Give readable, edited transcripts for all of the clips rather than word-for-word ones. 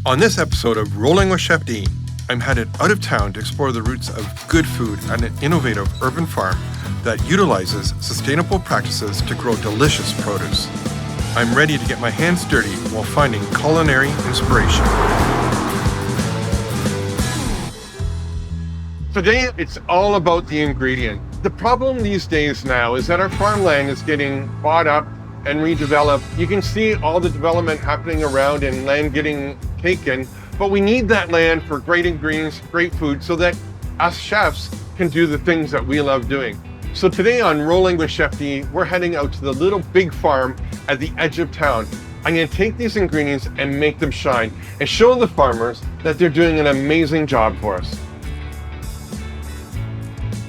On this episode of Rolling with CHEFD, I'm headed out of town to explore the roots of good food and an innovative urban farm that utilizes sustainable practices to grow delicious produce. I'm ready to get my hands dirty while finding culinary inspiration. Today, it's all about the ingredient. The problem these days now is that our farmland is getting bought up and redeveloped. You can see all the development happening around and land getting taken, but we need that land for great ingredients, great food, so that us chefs can do the things that we love doing. So today on Rolling with CHEFD, we're heading out to the little big farm at the edge of town. I'm gonna take these ingredients and make them shine and show the farmers that they're doing an amazing job for us.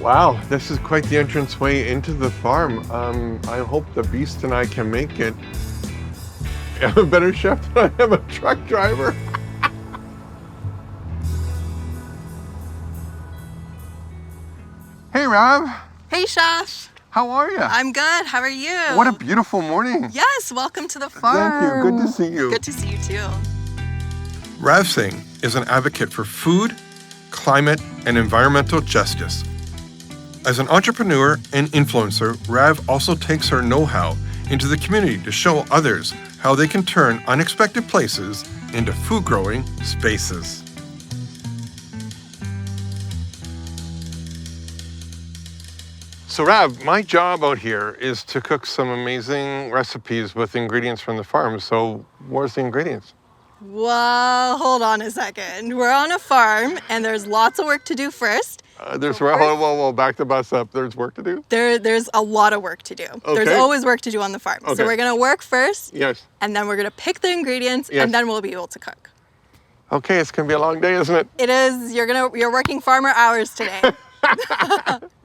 Wow, this is quite the entranceway into the farm. I hope the beast and I can make it. I'm a better chef than I am a truck driver. Hey, Rob. Hey, Chef. How are you? I'm good. How are you? What a beautiful morning. Yes, welcome to the farm. Thank you. Good to see you. Good to see you too. Rav Singh is an advocate for food, climate, and environmental justice. As an entrepreneur and influencer, Rav also takes her know-how into the community to show others how they can turn unexpected places into food-growing spaces. So Rav, my job out here is to cook some amazing recipes with ingredients from the farm. So where's the ingredients? Well, hold on a second. We're on a farm and there's lots of work to do first. Whoa, back the bus up. There's work to do? There's a lot of work to do. Okay. There's always work to do on the farm. Okay. So we're gonna work first. Yes. And then we're gonna pick the ingredients Yes. and then we'll be able to cook. Okay, it's gonna be a long day, isn't it? It is. You're working farmer hours today.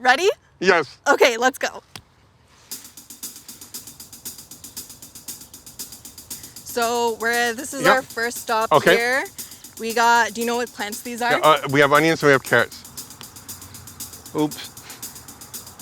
Ready? Yes. Okay, let's go. So this is our first stop here. We got, do you know what plants these are? We have onions and we have carrots. Oops.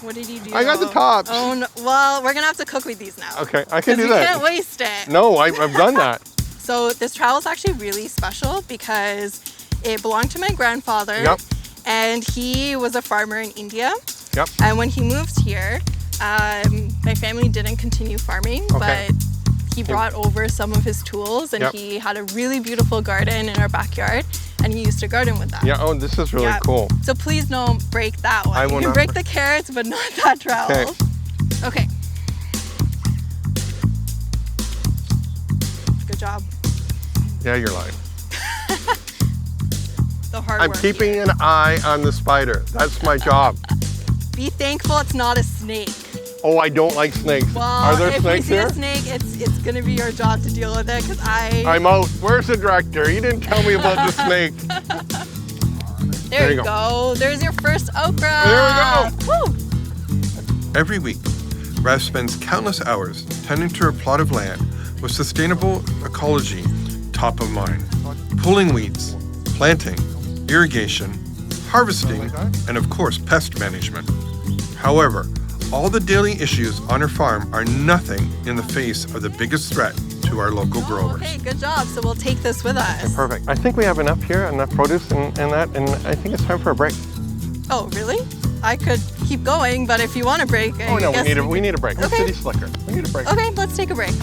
What did you do? I got the tops. Oh, no. Well, we're gonna have to cook with these now. Okay, I can do We that. can't waste it. No, I've done that. So this trowel is actually really special because it belonged to my grandfather. Yep. And he was a farmer in India. Yep. And when he moved here, my family didn't continue farming, Okay. but he brought over some of his tools and he had a really beautiful garden in our backyard and he used to garden with that. Yeah, oh, this is really cool. So please don't break that one. I You will can not break the carrots, but not that trowel. Okay. Good job. Yeah, you're lying. The hard I'm work keeping here. an eye on the spider. That's my job. Be thankful it's not a snake. Oh, I don't like snakes. Well, Are there if snakes you see here? a snake, it's gonna be your job to deal with it because I'm out. Where's the director? You didn't tell me about the snake. There you go. There's your first okra. There we go. Woo. Every week, Rav spends countless hours tending to her plot of land with sustainable ecology top of mind. Pulling weeds, planting, irrigation, harvesting, and of course, pest management. However, all the daily issues on her farm are nothing in the face of the biggest threat to our local growers. Okay, good job. So we'll take this with us. Perfect. I think we have enough here, enough produce and that, and I think it's time for a break. Oh, really? I could keep going, but if you want a break, Oh no, we need a break. We're Okay. city slicker. We need a break. Okay, let's take a break.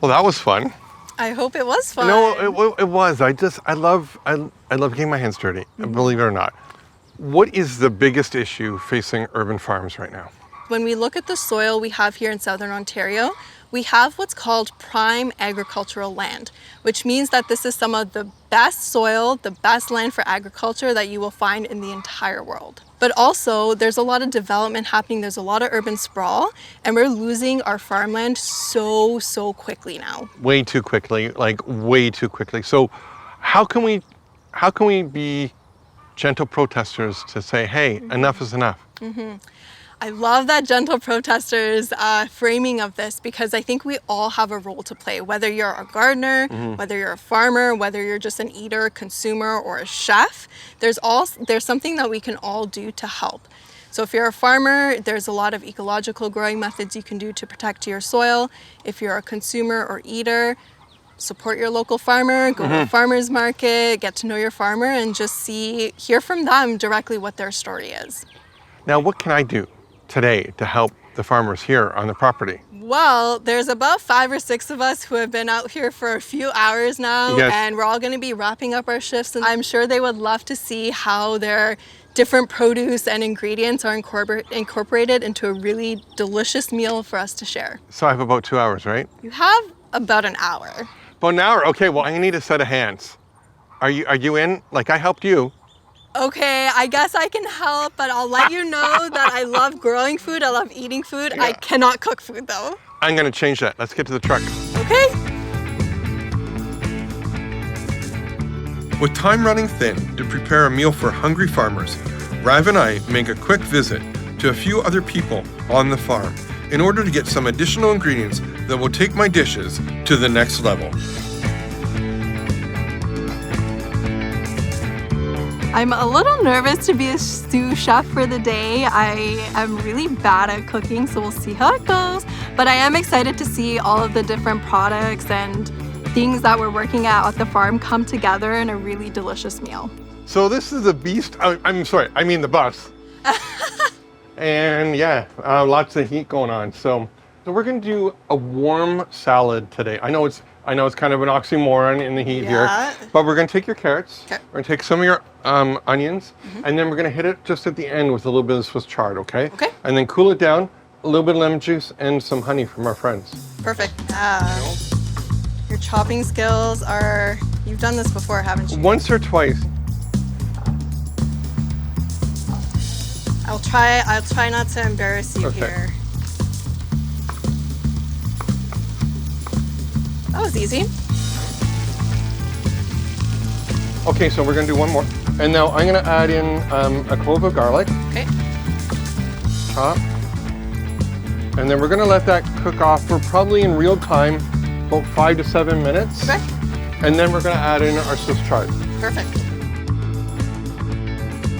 Well, that was fun. I hope it was fun. No, it was. I love getting my hands dirty, believe it or not. What is the biggest issue facing urban farms right now? When we look at the soil we have here in Southern Ontario, we have what's called prime agricultural land, which means that this is some of the best soil, the best land for agriculture that you will find in the entire world. But also, there's a lot of development happening, there's a lot of urban sprawl, and we're losing our farmland so quickly now. Way too quickly, like way too quickly. So how can we be gentle protesters to say, hey, enough is enough? I love that gentle protesters framing of this because I think we all have a role to play, whether you're a gardener, whether you're a farmer, whether you're just an eater, consumer, or a chef. There's something that we can all do to help. So if you're a farmer, there's a lot of ecological growing methods you can do to protect your soil. If you're a consumer or eater, support your local farmer, go to a farmer's market, get to know your farmer, and just hear from them directly what their story is. Now, what can I do today to help the farmers here on the property? Well, there's about 5 or 6 of us who have been out here for a few hours now, Yes. and we're all going to be wrapping up our shifts, and I'm sure they would love to see how their different produce and ingredients are incorporated into a really delicious meal for us to share. So I have about 2 hours, right? You have about an hour. About an hour? Okay, well, I need a set of hands. Are you in? Like, I helped you. Okay, I guess I can help, but I'll let you know that I love growing food, I love eating food. I cannot cook food though. I'm gonna change that. Let's get to the truck. Okay. With time running thin to prepare a meal for hungry farmers, Rav and I make a quick visit to a few other people on the farm in order to get some additional ingredients that will take my dishes to the next level. I'm a little nervous to be a sous chef for the day. I am really bad at cooking, so we'll see how it goes. But I am excited to see all of the different products and things that we're working at the farm come together in a really delicious meal. So this is the beast, I'm sorry, I mean the bus. And yeah, lots of heat going on. So we're gonna do a warm salad today. I know it's kind of an oxymoron in the heat here, but we're gonna take your carrots, we're gonna take some of your onions, and then we're gonna hit it just at the end with a little bit of Swiss chard, okay? Okay. And then cool it down, a little bit of lemon juice and some honey from our friends. Perfect. Your chopping skills are, you've done this before, haven't you? Once or twice. I'll try not to embarrass you here. That was easy. Okay, so we're gonna do one more. And now I'm gonna add in a clove of garlic. Okay. Chop. And then we're gonna let that cook off for probably in real time, about 5 to 7 minutes. Okay. And then we're gonna add in our Swiss chard. Perfect.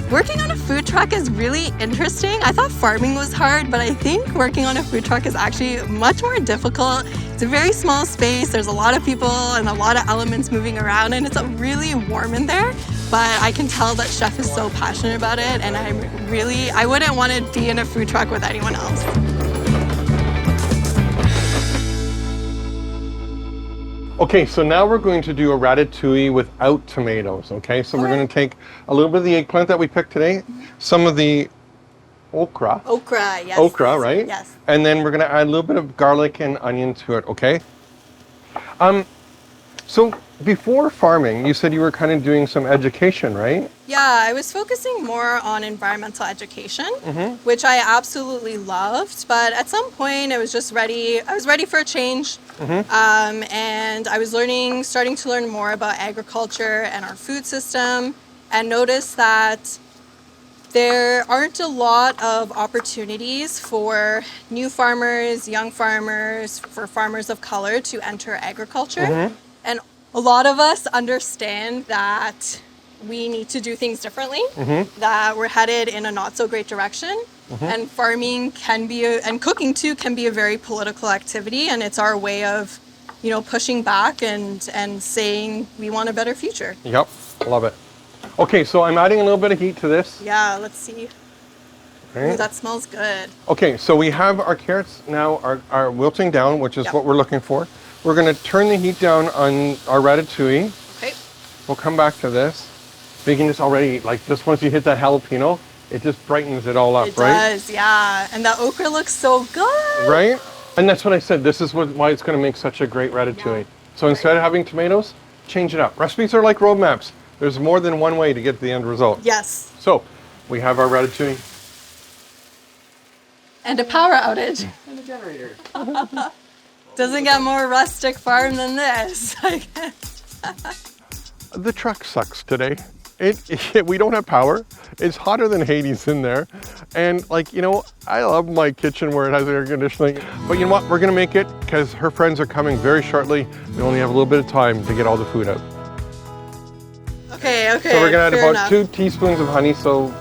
Working on a food truck is really interesting. I thought farming was hard, but I think working on a food truck is actually much more difficult. It's a very small space. There's a lot of people and a lot of elements moving around, and it's really warm in there. But I can tell that Chef is so passionate about it, and I wouldn't want to be in a food truck with anyone else. Okay, so now we're going to do a ratatouille without tomatoes, okay? So we're gonna take a little bit of the eggplant that we picked today, some of the okra. Okra, yes. Okra, right? Yes. And then we're gonna add a little bit of garlic and onion to it, okay? So before farming, you said you were kind of doing some education, right? Yeah, I was focusing more on environmental education, which I absolutely loved. But at some point, I was ready for a change. And I was starting to learn more about agriculture and our food system, and noticed that there aren't a lot of opportunities for new farmers, young farmers, for farmers of color to enter agriculture. And a lot of us understand that we need to do things differently, that we're headed in a not so great direction. And farming and cooking too can be a very political activity, and it's our way of, pushing back and saying we want a better future. Yep, love it. Okay, so I'm adding a little bit of heat to this. Yeah, let's see. Okay. Ooh, that smells good. Okay, so we have our carrots now are wilting down, which is what we're looking for. We're gonna turn the heat down on our ratatouille. Okay. We'll come back to this. You can just already, just once you hit that jalapeno, it just brightens it all up, right? It does, yeah. And the okra looks so good. Right? And that's what I said. This is why it's going to make such a great ratatouille. So instead of having tomatoes, change it up. Recipes are like roadmaps. There's more than one way to get to the end result. Yes. So we have our ratatouille. And a power outage. And a generator. Doesn't get more rustic farm than this. The truck sucks today. We don't have power. It's hotter than Hades in there. And I love my kitchen where it has air conditioning. But you know what? We're gonna make it because her friends are coming very shortly. We only have a little bit of time to get all the food out. Okay. So we're gonna add about 2 teaspoons of honey. So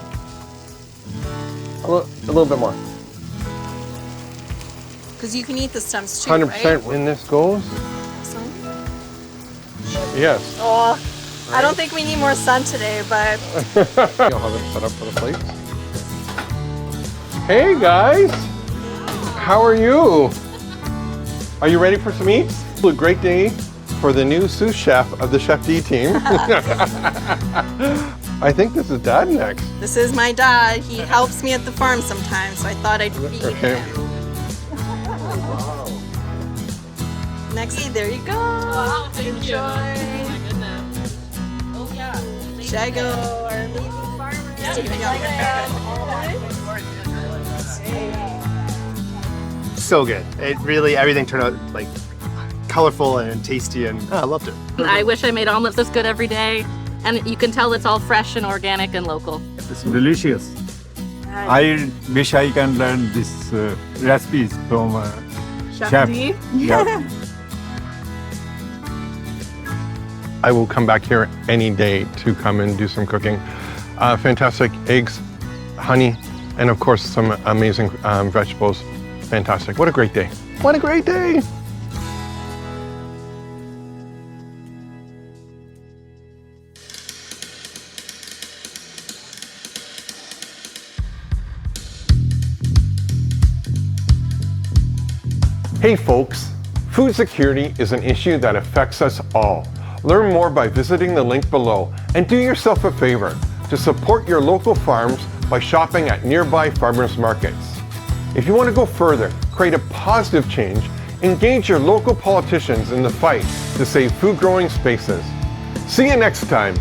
A little bit more. Because you can eat the stems too, 100% right? when this goes. Some? Yes. Oh, I don't think we need more sun today, but You'll have it set up for the plates. Hey guys, how are you? Are you ready for some eats? A great day for the new sous chef of the CHEFD team. I think this is Dad next. this is my dad. He helps me at the farm sometimes, so I thought I'd feed Okay. him. Next, there you go. Wow, enjoy. Oh my goodness. Oh yeah. Jago, our amazing farmer. So good. It really, everything turned out like colorful and tasty, and I loved it. I wish I made omelets this good every day. And you can tell it's all fresh and organic and local. It's delicious. I wish I can learn these recipes from chef. Yeah. I will come back here any day to come and do some cooking. Fantastic eggs, honey, and of course some amazing vegetables. Fantastic. What a great day. What a great day. Hey folks, food security is an issue that affects us all. Learn more by visiting the link below, and do yourself a favor to support your local farms by shopping at nearby farmers markets. If you want to go further, create a positive change, engage your local politicians in the fight to save food growing spaces. See you next time.